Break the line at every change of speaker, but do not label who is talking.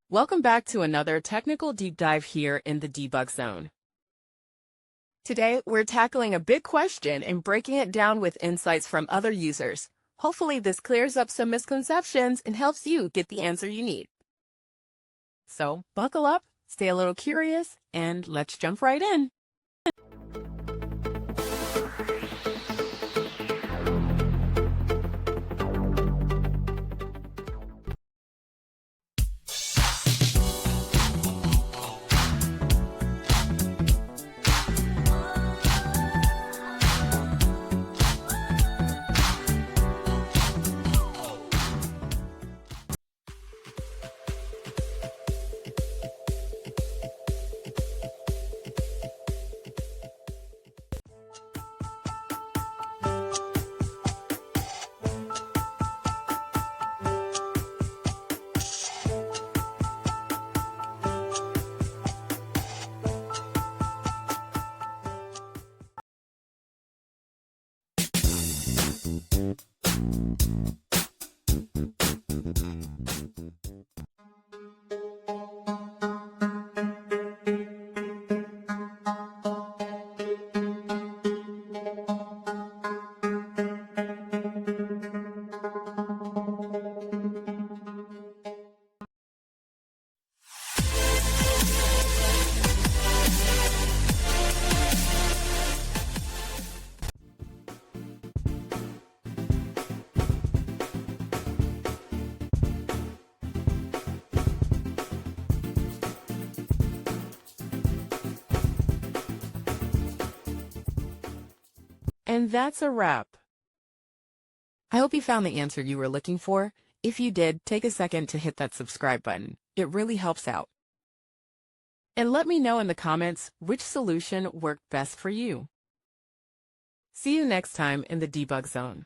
Welcome back to another technical deep dive here in the Debug Zone. Today, we're tackling a big question and breaking it down with insights from other users. Hopefully, this clears up some misconceptions and helps you get the answer you need. So, buckle up, stay a little curious, and let's jump right in. And that's a wrap. I hope you found the answer you were looking for. If you did, take a second to hit that subscribe button. It really helps out. And let me know in the comments which solution worked best for you. See you next time in the Debug Zone.